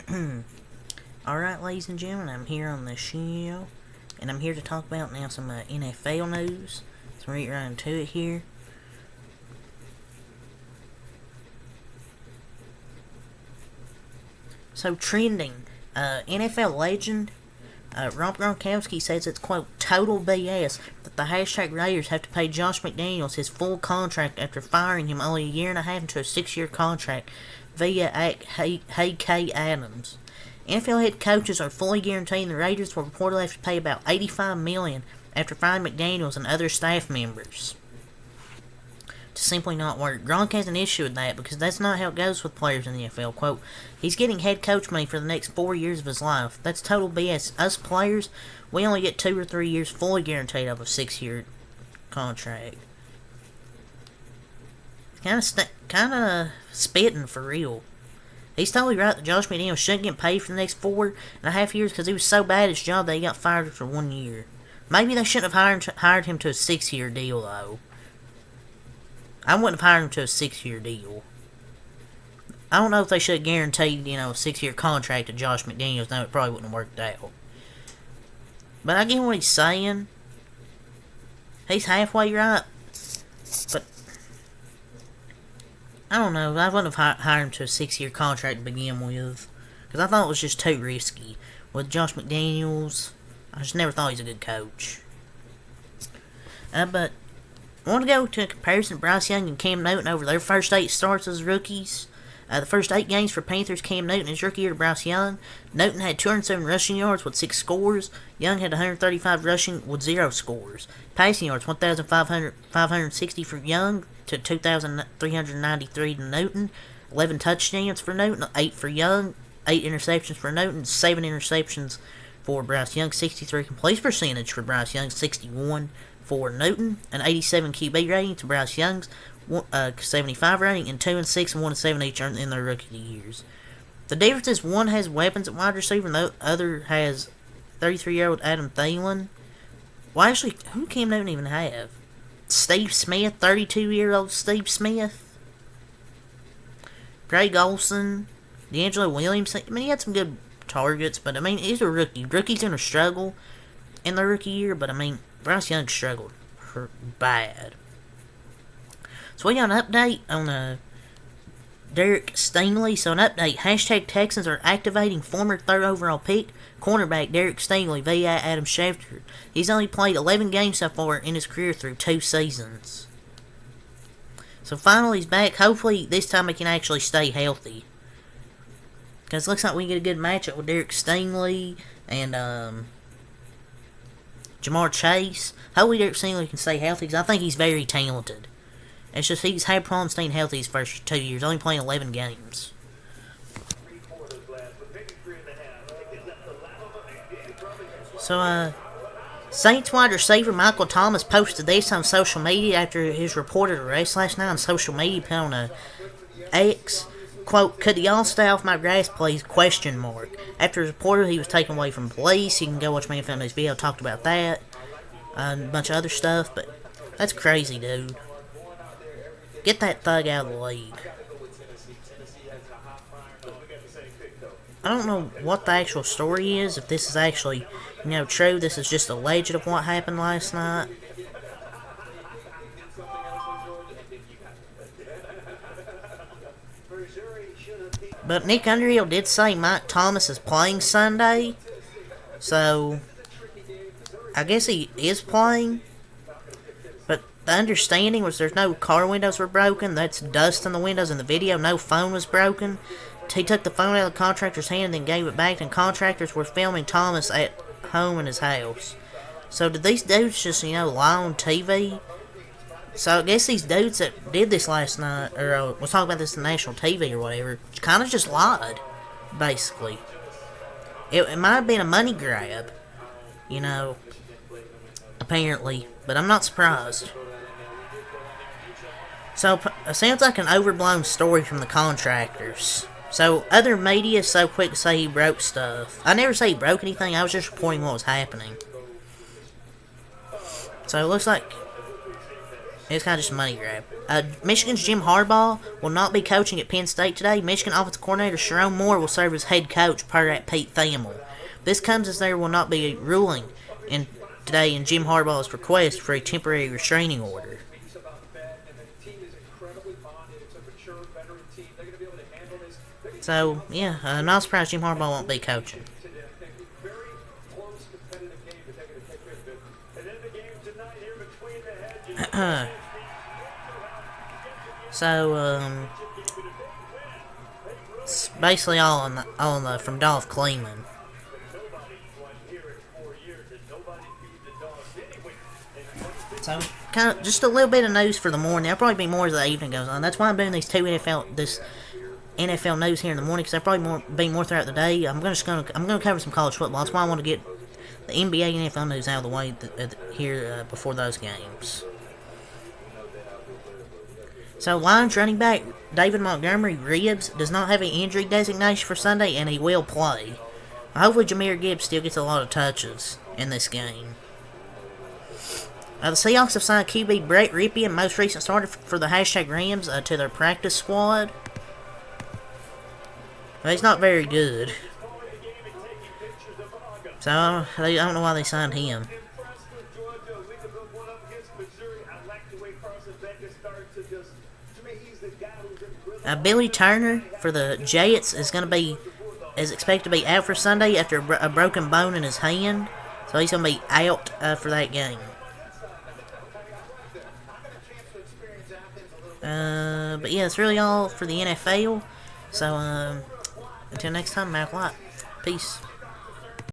Alright, ladies and gentlemen, I'm here on the show, and I'm here to talk about now some NFL news. So we're right into it here. So trending, NFL legend Rob Gronkowski says it's, quote, total BS that the hashtag Raiders have to pay Josh McDaniels his full contract after firing him only a year and a half into a 6-year contract via K. Adams. NFL head coaches are fully guaranteeing the Raiders will reportedly have to pay about $85 million after firing McDaniels and other staff members. To simply not work. Gronk has an issue with that because that's not how it goes with players in the NFL. Quote, he's getting head coach money for the next 4 years of his life. That's total BS. Us players, we only get 2 or 3 years fully guaranteed of a 6-year contract. Kind of spitting for real. He's totally right that Josh McDaniels shouldn't get paid for the next 4.5 years because he was so bad at his job that he got fired after 1 year. Maybe they shouldn't have hired him to a 6-year deal, though. I wouldn't have hired him to a 6-year deal. I don't know if they should have guaranteed, a 6-year contract to Josh McDaniels. No, it probably wouldn't have worked out. But I get what he's saying. He's halfway right. But I don't know. I wouldn't have hired him to a 6-year contract to begin with. Because I thought it was just too risky. With Josh McDaniels, I just never thought he was a good coach. But I want to go to a comparison of Bryce Young and Cam Newton over their first 8 starts as rookies. The first 8 games for Panthers, Cam Newton his rookie year to Bryce Young. Newton had 207 rushing yards with 6 scores. Young had 135 rushing with 0 scores. Passing yards, 1,560 for Young to 2,393 to Newton. 11 touchdowns for Newton, 8 for Young. 8 interceptions for Newton, 7 interceptions for Bryce Young. 63 complete percentage for Bryce Young, 61 for Newton, an 87 QB rating to Bryce Young's 75 rating, and 2 and 6 and 1 and 7 each in their rookie years. The difference is one has weapons at wide receiver, and the other has 33-year-old Adam Thielen. Well, actually, who did Cam Newton even have? Steve Smith, 32-year-old Steve Smith. Greg Olsen, D'Angelo Williams. I mean, he had some good targets, but I mean, he's a rookie. Rookie's gonna struggle in their rookie year, but I mean, Bryce Young struggled bad. So we got an update on Derek Stingley. So an update, hashtag Texans are activating former 3rd overall pick cornerback Derek Stingley via Adam Schefter. He's only played 11 games so far in his career through 2 seasons. So finally he's back. Hopefully this time he can actually stay healthy. Because it looks like we get a good matchup with Derek Stingley and Jamar Chase. Hopefully Derek Stingley can stay healthy because I think he's very talented. It's just he's had problems staying healthy his first 2 years, only playing 11 games. So, Saints wide receiver Michael Thomas posted this on social media after his reported arrest last night on social media, put on X. Quote, could y'all stay off my grass, please? Question mark. After his reported he was taken away from police. You can go watch my NFL News video, talked about that. And a bunch of other stuff, but that's crazy, dude. Get that thug out of the league. I don't know what the actual story is, if this is actually, true. This is just alleged of what happened last night. But Nick Underhill did say Mike Thomas is playing Sunday. So I guess he is playing. But the understanding was there's no car windows were broken. That's dust in the windows in the video. No phone was broken. He took the phone out of the contractor's hand and then gave it back. And contractors were filming Thomas at home in his house. So did these dudes just, lie on TV? So I guess these dudes that did this last night, or was talking about this on national TV or whatever, kind of just lied, basically. It might have been a money grab, apparently, but I'm not surprised. So it sounds like an overblown story from the contractors. So other media is so quick to say he broke stuff. I never say he broke anything, I was just reporting what was happening. So it looks like It's kind of just a money grab. Michigan's Jim Harbaugh will not be coaching at Penn State today. Michigan offensive coordinator Sharon Moore will serve as head coach, per at Pete Thamel. This comes as there will not be a ruling today in Jim Harbaugh's request for a temporary restraining order. So, yeah, I'm not surprised Jim Harbaugh won't be coaching. So, it's basically all on the from Dolph Kleeman. So, kind of just a little bit of news for the morning. There'll probably be more as the evening goes on. That's why I'm doing these two NFL news here in the morning, because there'll probably be more throughout the day. I'm gonna cover some college football. That's why I want to get the NBA and NFL news out of the way here before those games. So, Lions running back David Montgomery ribs does not have an injury designation for Sunday, and he will play. Hopefully, Jahmyr Gibbs still gets a lot of touches in this game. The Seahawks have signed QB Brett Rypien, most recent starter for the #Rams, to their practice squad. Well, he's not very good. So, I don't know why they signed him. Billy Turner for the Jets is expected to be out for Sunday after a broken bone in his hand. So he's going to be out for that game. But yeah, that's really all for the NFL. So, until next time, Mac Light. Peace.